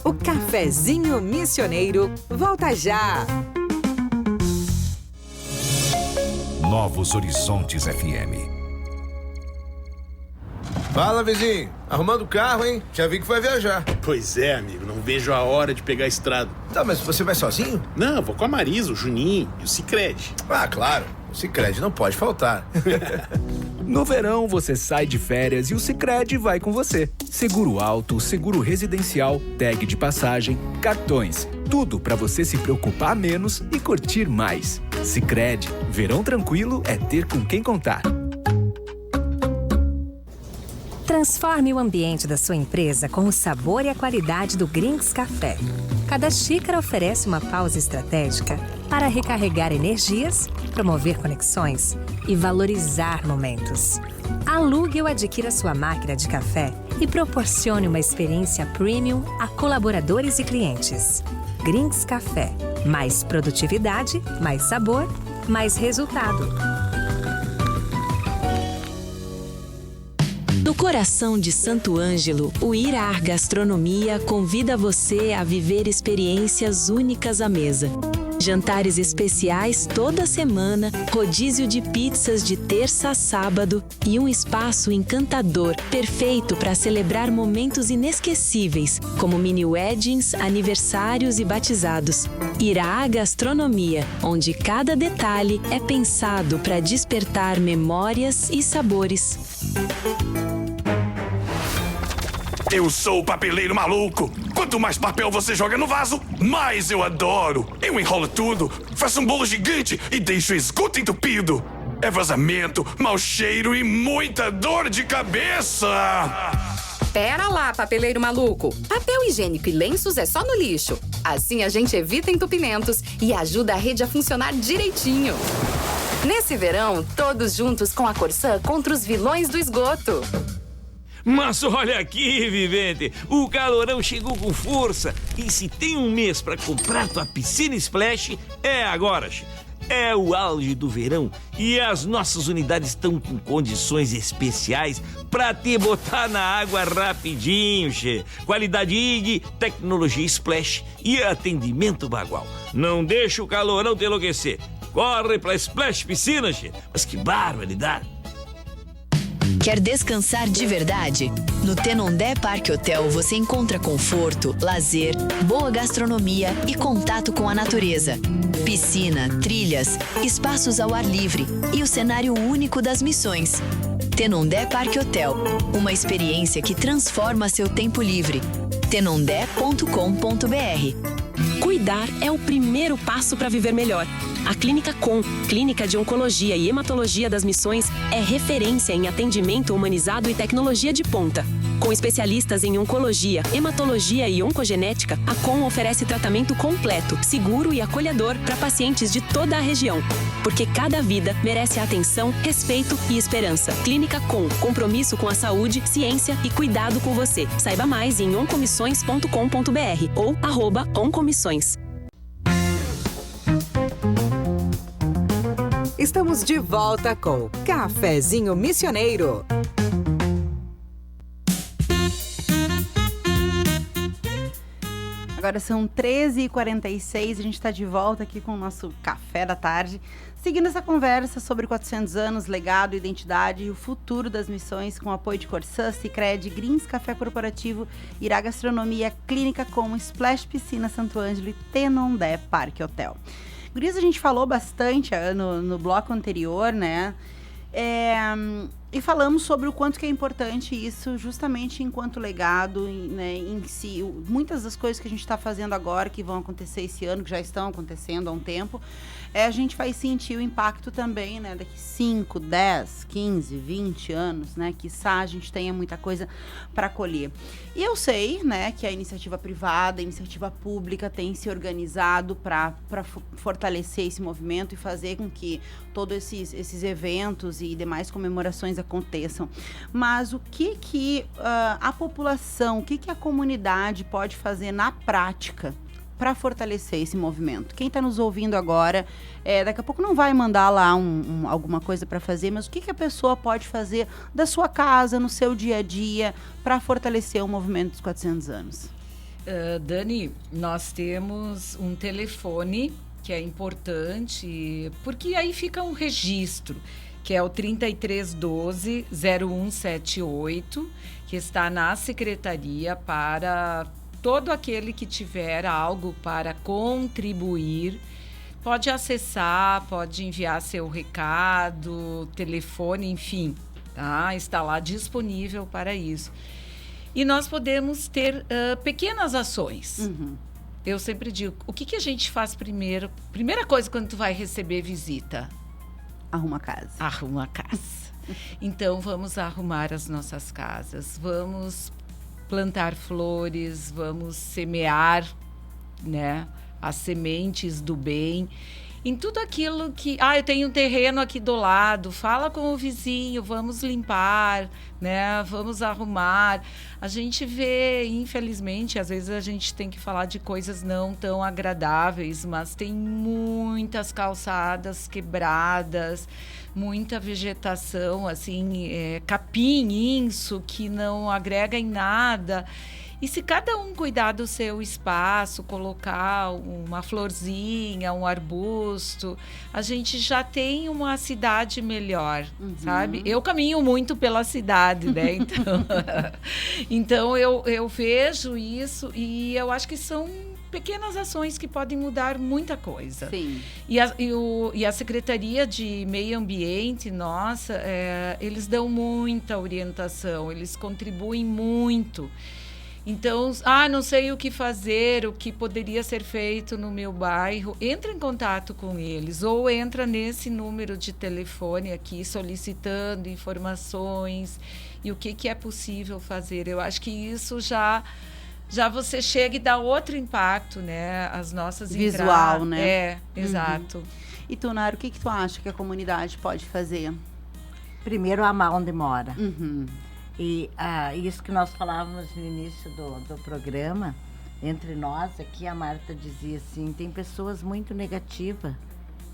O Cafezinho Missioneiro volta já. Novos Horizontes FM. Fala, vizinho. Arrumando o carro, hein? Já vi que vai viajar. Pois é, amigo. Não vejo a hora de pegar a estrada. Tá, mas você vai sozinho? Não, vou com a Marisa, o Juninho e o Sicredi. Ah, claro. O Sicredi não pode faltar. No verão, você sai de férias e o Sicredi vai com você. Seguro auto, seguro residencial, tag de passagem, cartões. Tudo para você se preocupar menos e curtir mais. Sicredi, verão tranquilo é ter com quem contar. Transforme o ambiente da sua empresa com o sabor e a qualidade do Greens Café. Cada xícara oferece uma pausa estratégica para recarregar energias, promover conexões e valorizar momentos. Alugue ou adquira sua máquina de café e proporcione uma experiência premium a colaboradores e clientes. Greens Café. Mais produtividade, mais sabor, mais resultado. No coração de Santo Ângelo, o Irá Gastronomia convida você a viver experiências únicas à mesa. Jantares especiais toda semana, rodízio de pizzas de terça a sábado e um espaço encantador, perfeito para celebrar momentos inesquecíveis, como mini weddings, aniversários e batizados. Irá Gastronomia, onde cada detalhe é pensado para despertar memórias e sabores. Eu sou o papeleiro maluco. Quanto mais papel você joga no vaso, mais eu adoro. Eu enrolo tudo, faço um bolo gigante e deixo o esgoto entupido. É vazamento, mau cheiro e muita dor de cabeça. Pera lá, papeleiro maluco. Papel higiênico e lenços é só no lixo. Assim a gente evita entupimentos e ajuda a rede a funcionar direitinho. Nesse verão, todos juntos com a Corsã contra os vilões do esgoto. Mas olha aqui, vivente, o calorão chegou com força e se tem um mês para comprar tua piscina Splash, é agora, che. É o auge do verão e as nossas unidades estão com condições especiais para te botar na água rapidinho, che. Qualidade IG, tecnologia Splash e atendimento bagual. Não deixa o calorão te enlouquecer. Corre pra Splash Piscina, che. Mas que barbaridade! Quer descansar de verdade? No Tenondé Parque Hotel você encontra conforto, lazer, boa gastronomia e contato com a natureza. Piscina, trilhas, espaços ao ar livre e o cenário único das missões. Tenondé Parque Hotel, uma experiência que transforma seu tempo livre. tenondé.com.br. Cuidar é o primeiro passo para viver melhor. A Clínica Com, Clínica de Oncologia e Hematologia das Missões, é referência em atendimento humanizado e tecnologia de ponta. Com especialistas em oncologia, hematologia e oncogenética, a Com oferece tratamento completo, seguro e acolhedor para pacientes de toda a região. Porque cada vida merece atenção, respeito e esperança. Clínica Com, compromisso com a saúde, ciência e cuidado com você. Saiba mais em oncomissões.com.br ou @oncomissões. Estamos de volta com Cafezinho Missioneiro. Agora são 13h46, a gente está de volta aqui com o nosso café da tarde, seguindo essa conversa sobre 400 anos, legado, identidade e o futuro das missões, com apoio de Corsã, Sicredi, Greens Café Corporativo, Irá Gastronomia, Clínica Com, Splash Piscina Santo Ângelo e Tenondé Parque Hotel. Gurias, a gente falou bastante no bloco anterior, né? E falamos sobre o quanto que é importante isso, justamente enquanto legado, né, em si. Muitas das coisas que a gente está fazendo agora, que vão acontecer esse ano, que já estão acontecendo há um tempo, a gente vai sentir o impacto também, né, daqui 5, 10, 15, 20 anos, né, quiçá a gente tenha muita coisa para colher. E eu sei, né, que a iniciativa privada, a iniciativa pública tem se organizado para fortalecer esse movimento e fazer com que todos esses eventos e demais comemorações aconteçam. Mas o que a população, o que a comunidade pode fazer na prática para fortalecer esse movimento? Quem está nos ouvindo agora, daqui a pouco não vai mandar lá alguma coisa para fazer, mas o que a pessoa pode fazer da sua casa, no seu dia a dia, para fortalecer o movimento dos 400 anos? Dani, nós temos um telefone que é importante, porque aí fica um registro, que é o 3312-0178, que está na secretaria para todo aquele que tiver algo para contribuir. Pode acessar, pode enviar seu recado, telefone, enfim, tá? Está lá disponível para isso. E nós podemos ter pequenas ações. Uhum. Eu sempre digo, o que a gente faz primeiro? Primeira coisa quando tu vai receber visita? Arruma a casa. Arruma a casa. Então, vamos arrumar as nossas casas. Vamos plantar flores, vamos semear, né, as sementes do bem. Em tudo aquilo que... eu tenho um terreno aqui do lado. Fala com o vizinho, vamos limpar, né? Vamos arrumar. A gente vê, infelizmente, às vezes a gente tem que falar de coisas não tão agradáveis, mas tem muitas calçadas quebradas, muita vegetação, assim, capim, inso, que não agrega em nada. E se cada um cuidar do seu espaço, colocar uma florzinha, um arbusto, a gente já tem uma cidade melhor, sabe? Eu caminho muito pela cidade, né? Então eu vejo isso e eu acho que são pequenas ações que podem mudar muita coisa. Sim. E a Secretaria de Meio Ambiente, nossa, eles dão muita orientação, eles contribuem muito. Então, não sei o que fazer, o que poderia ser feito no meu bairro. Entra em contato com eles ou entra nesse número de telefone aqui solicitando informações e o que é possível fazer. Eu acho que isso já você chega e dá outro impacto, né? As nossas visual, né? Exato. E tu, Nara, o que tu acha que a comunidade pode fazer? Primeiro, amar onde mora. Uhum. E isso que nós falávamos no início do programa, entre nós aqui, a Marta dizia assim, tem pessoas muito negativas,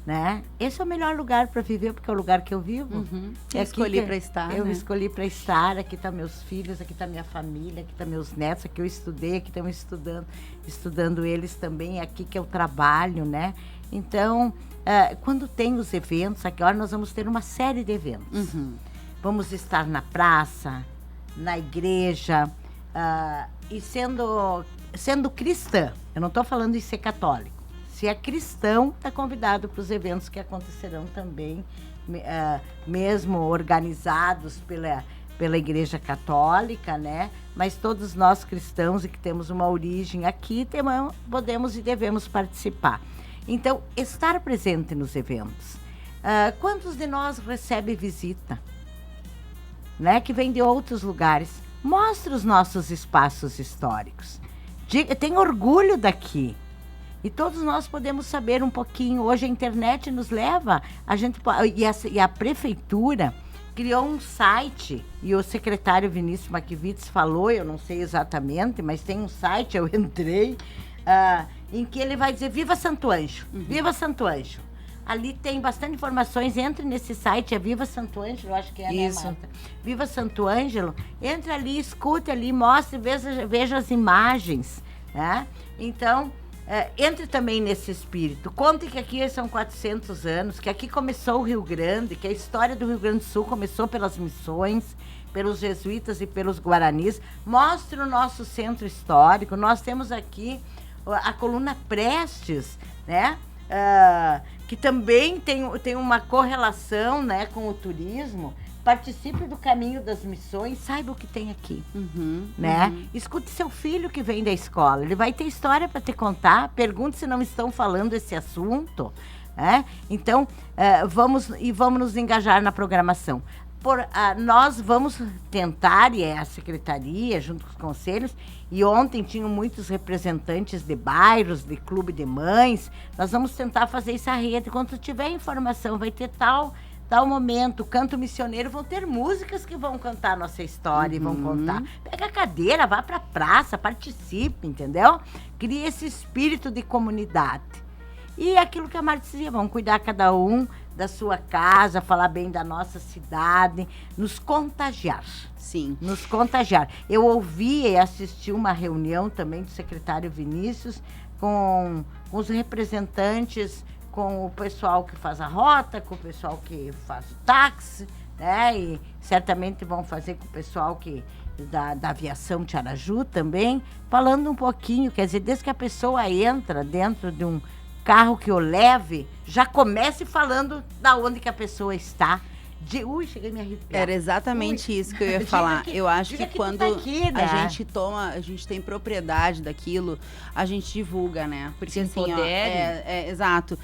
né? Esse é o melhor lugar para viver, porque é o lugar que eu vivo. Eu escolhi para estar, Eu né? escolhi para estar, aqui estão meus filhos, aqui está minha família, aqui estão meus netos, aqui eu estudei, aqui estão estudando eles também, aqui que eu trabalho, né? Então, quando tem os eventos, aqui agora nós vamos ter uma série de eventos. Vamos estar na praça, na igreja, e sendo cristã, eu não estou falando em ser católico. Se é cristão, está convidado para os eventos que acontecerão também, mesmo organizados pela Igreja Católica, né? Mas todos nós cristãos e que temos uma origem aqui, podemos e devemos participar. Então, estar presente nos eventos. Quantos de nós recebe visita, né? Que vem de outros lugares? Mostra os nossos espaços históricos. Tem orgulho daqui. E todos nós podemos saber um pouquinho. Hoje a internet nos leva, e a prefeitura criou um site, e o secretário Vinícius Maquivides falou, eu não sei exatamente, mas tem um site, eu entrei, em que ele vai dizer, Viva Santo Ângelo, Viva Santo Ângelo. Ali tem bastante informações, entre nesse site, é Viva Santo Ângelo, eu acho que é, Isso. né, Marta? Viva Santo Ângelo, entre ali, escute ali, mostre, veja as imagens, né? Então, entre também nesse espírito. Conte que aqui são 400 anos, que aqui começou o Rio Grande, que a história do Rio Grande do Sul começou pelas missões, pelos jesuítas e pelos guaranis. Mostre o nosso centro histórico. Nós temos aqui a coluna Prestes, né? Que também tem uma correlação, né, com o turismo. Participe do caminho das missões, saiba o que tem aqui, né? Escute seu filho que vem da escola, ele vai ter história para te contar, pergunte se não estão falando esse assunto, né? Então, vamos nos engajar na programação. Nós vamos tentar, e é a secretaria, junto com os conselhos, e ontem tinham muitos representantes de bairros, de clube de mães, nós vamos tentar fazer essa rede. Quando tiver informação, vai ter tal momento, canto missioneiro, vão ter músicas que vão cantar a nossa história e vão contar. Pega a cadeira, vá pra praça, participe, entendeu? Cria esse espírito de comunidade. E aquilo que a Marta dizia, vamos cuidar cada um da sua casa, falar bem da nossa cidade, nos contagiar. Sim. Nos contagiar. Eu ouvi e assisti uma reunião também do secretário Vinícius com os representantes, com o pessoal que faz a rota, com o pessoal que faz o táxi, né? E certamente vão fazer com o pessoal da aviação de Araju também, falando um pouquinho, quer dizer, desde que a pessoa entra dentro de um carro que o leve, já comece falando da onde que a pessoa está. Cheguei a me arrepiar. Era exatamente isso que eu ia falar. Eu acho que quando tá aqui, né? a gente tem propriedade daquilo, a gente divulga, né? Porque Se assim, ó, empodere. exato.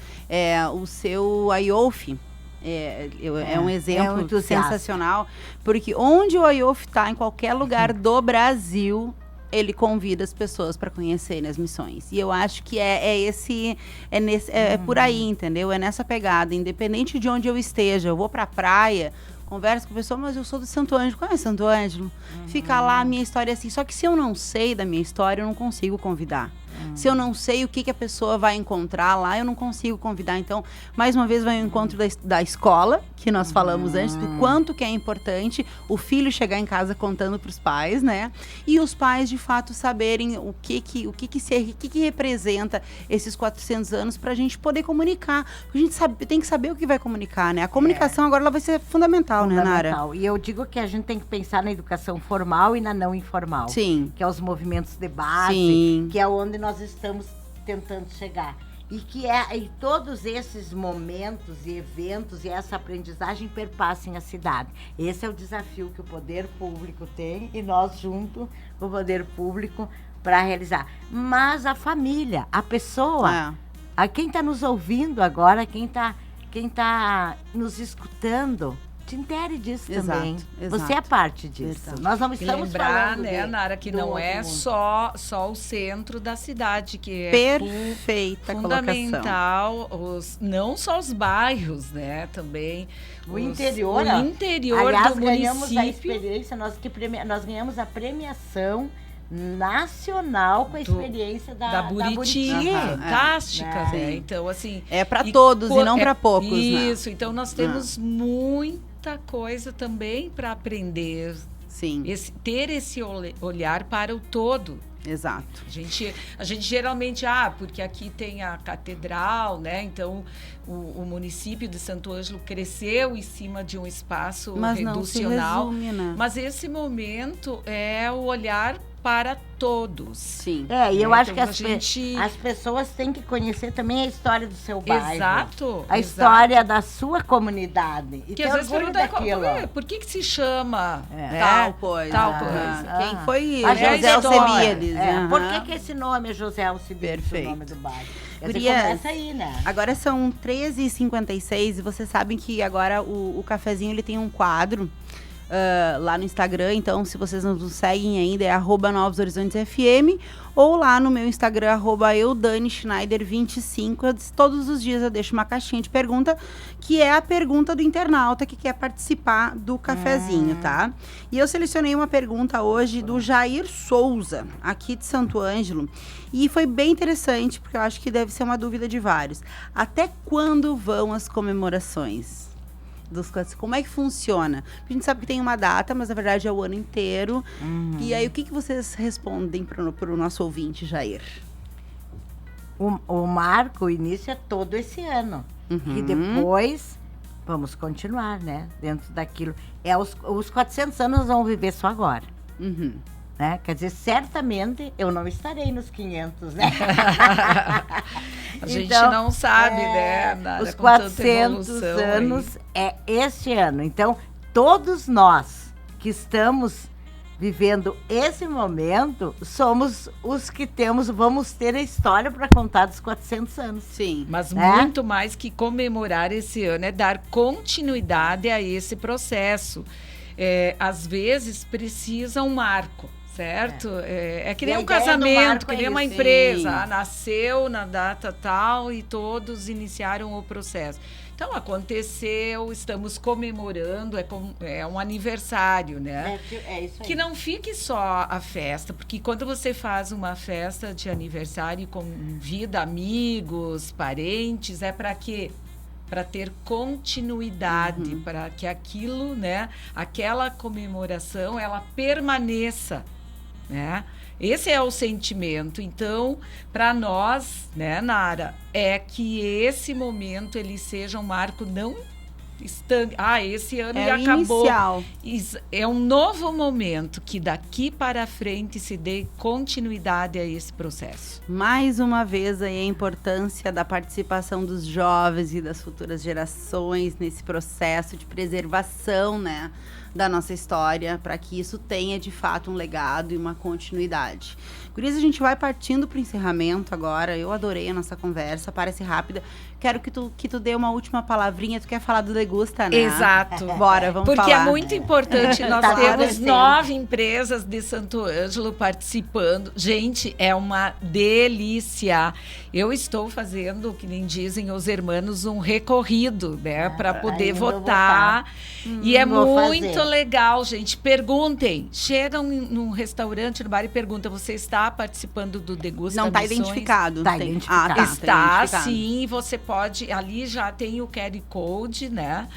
O seu IOF é um exemplo sensacional, porque onde o IOF está, em qualquer lugar do Brasil, ele convida as pessoas para conhecerem as missões. E eu acho que é por aí, entendeu? É nessa pegada. Independente de onde eu esteja, eu vou para a praia, converso com a pessoa, mas eu sou do Santo Ângelo. Qual é Santo Ângelo? Fica lá, a minha história é assim. Só que se eu não sei da minha história, eu não consigo convidar. Se eu não sei o que a pessoa vai encontrar lá, eu não consigo convidar. Então, mais uma vez, vai ao encontro da escola, que nós falamos antes, do quanto que é importante o filho chegar em casa contando para os pais, né? E os pais, de fato, saberem o que representa esses 400 anos para a gente poder comunicar. A gente tem que saber o que vai comunicar, né? A comunicação agora ela vai ser fundamental, né, Nara? E eu digo que a gente tem que pensar na educação formal e na não informal. Sim. Que é os movimentos de base, Sim. que é onde nós estamos tentando chegar. E que todos esses momentos e eventos e essa aprendizagem perpassem a cidade. Esse é o desafio que o poder público tem e nós junto com o poder público para realizar. Mas a família, a pessoa, quem está nos ouvindo agora, quem tá nos escutando, te intere disso Exato, também. exato. Você é parte disso. Exato. Nós não E estamos lembrar, falando né, Nara, que não é mundo. só o centro da cidade, que é Perfeita fundamental, não só os bairros, né, também O interior, o interior aliás, do ganhamos a município. experiência, nós ganhamos a premiação nacional com a experiência da Buriti, fantástica, né? Então, assim... É para todos e não para poucos, né? Isso, então nós temos muita coisa também para aprender. Sim. Ter esse olhar para o todo. Exato. A gente geralmente, porque aqui tem a catedral, né? Então, o município de Santo Ângelo cresceu em cima de um espaço reducional. Não se resume, né? Mas esse momento é o olhar para todos. Sim. E eu acho que então as pessoas têm que conhecer também a história do seu bairro. Exato. A história da sua comunidade. E que às vezes pergunta por que se chama tal coisa. Quem foi José Alcebiades? Por que esse nome é José Alcebiades, o nome do bairro? Começa aí, né? Agora são 13h56 e vocês sabem que agora o cafezinho ele tem um quadro lá no Instagram, então se vocês não nos seguem ainda é @NovosHorizontes_FM ou lá no meu Instagram @EuDaniSchneider25. Todos os dias eu deixo uma caixinha de pergunta, que é a pergunta do internauta que quer participar do cafezinho, tá? E eu selecionei uma pergunta hoje do Jair Souza, aqui de Santo Ângelo, e foi bem interessante, porque eu acho que deve ser uma dúvida de vários. Até quando vão as comemorações? Como é que funciona? A gente sabe que tem uma data, mas na verdade é o ano inteiro. E aí, o que vocês respondem para o nosso ouvinte, Jair? O marco, o início é todo esse ano. E depois vamos continuar, né? Dentro daquilo. Os 400 anos nós vamos viver só agora. Né? Quer dizer, certamente eu não estarei nos 500, né? A gente não sabe, né? Nada, os 400 anos é este ano. Então, todos nós que estamos vivendo esse momento, somos os que vamos ter a história para contar dos 400 anos. Sim. Mas muito mais que comemorar esse ano, é dar continuidade a esse processo. Às vezes, precisa um marco. Certo? É que nem um casamento, que nem uma empresa. Nasceu na data tal e todos iniciaram o processo. Então, aconteceu, estamos comemorando, é um aniversário, né? É isso aí. Que não fique só a festa, porque quando você faz uma festa de aniversário e convida amigos, parentes, é para quê? Para ter continuidade, para que aquilo, né, aquela comemoração, ela permaneça, né? Esse é o sentimento. Então, para nós, né, Nara, é que esse momento ele seja um marco não esse ano já acabou. Inicial. É um novo momento que daqui para frente se dê continuidade a esse processo. Mais uma vez aí a importância da participação dos jovens e das futuras gerações nesse processo de preservação, né, da nossa história, para que isso tenha de fato um legado e uma continuidade. Gurias, a gente vai partindo para o encerramento agora. Eu adorei a nossa conversa, parece rápida. Quero que tu dê uma última palavrinha. Tu quer falar do Degusta, né? Exato. Bora, vamos falar. Porque é muito importante. Nós temos 9 empresas de Santo Ângelo participando. Gente, é uma delícia. Eu estou fazendo, que nem dizem os hermanos, um recorrido, né? Para poder votar. E é muito legal, gente. Perguntem. Chegam num restaurante, no bar e perguntam, você está participando do Degusta Não está Missões? identificado. Está identificado. Está, sim. Você pode... Ali já tem o QR Code, né?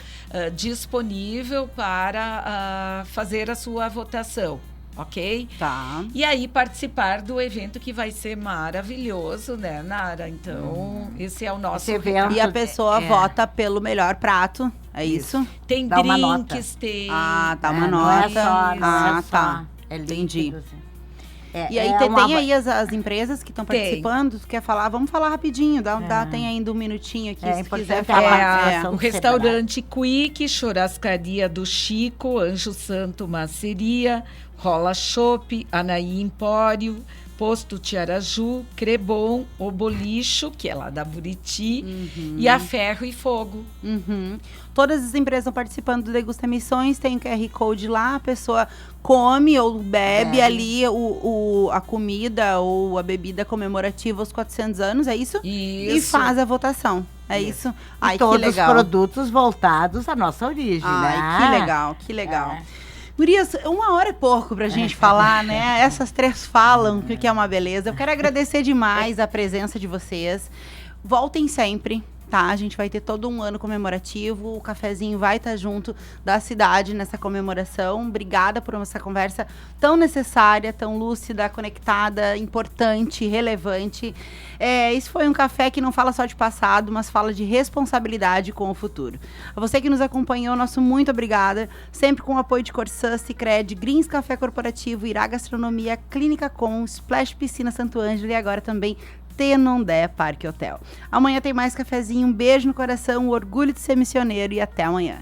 Disponível para fazer a sua votação. Ok? Tá. E aí participar do evento que vai ser maravilhoso, né, Nara? Então, esse é o nosso evento. E a pessoa vota pelo melhor prato, é isso? Tem dá drinks, tem... tá uma não nota. É só, não é só. Tá. É entendi. líquido, assim. E aí tem aí as empresas que estão participando, tu quer falar? Vamos falar rapidinho, tem ainda um minutinho aqui, se quiser falar. O restaurante Quick, Churrascaria do Chico, Anjo Santo Maceria, Rola Chopp, Anaí Empório, Posto Tiaraju, Crebom, o Bolicho, que é lá da Buriti, e a Ferro e Fogo. Todas as empresas estão participando do Degusta Missões, tem o QR Code lá, a pessoa come ou bebe ali a comida ou a bebida comemorativa aos 400 anos, é isso? Isso. E faz a votação, é isso? E todos os produtos voltados à nossa origem, né? Que legal, que legal. Gurias, 1 hora é pouco pra gente falar, né? Essas 3 falam, que é uma beleza. Eu quero agradecer demais a presença de vocês. Voltem sempre, tá? A gente vai ter todo um ano comemorativo, o cafezinho vai estar junto da cidade nessa comemoração. Obrigada por essa conversa tão necessária, tão lúcida, conectada, importante, relevante. Esse foi um café que não fala só de passado, mas fala de responsabilidade com o futuro. A você que nos acompanhou, nosso muito obrigada. Sempre com o apoio de Corsã, Sicredi, Grins Café Corporativo, Irá Gastronomia, Clínica Com, Splash Piscina Santo Ângelo e agora também Tenondé Parque Hotel. Amanhã tem mais cafezinho, um beijo no coração, um orgulho de ser missioneiro e até amanhã.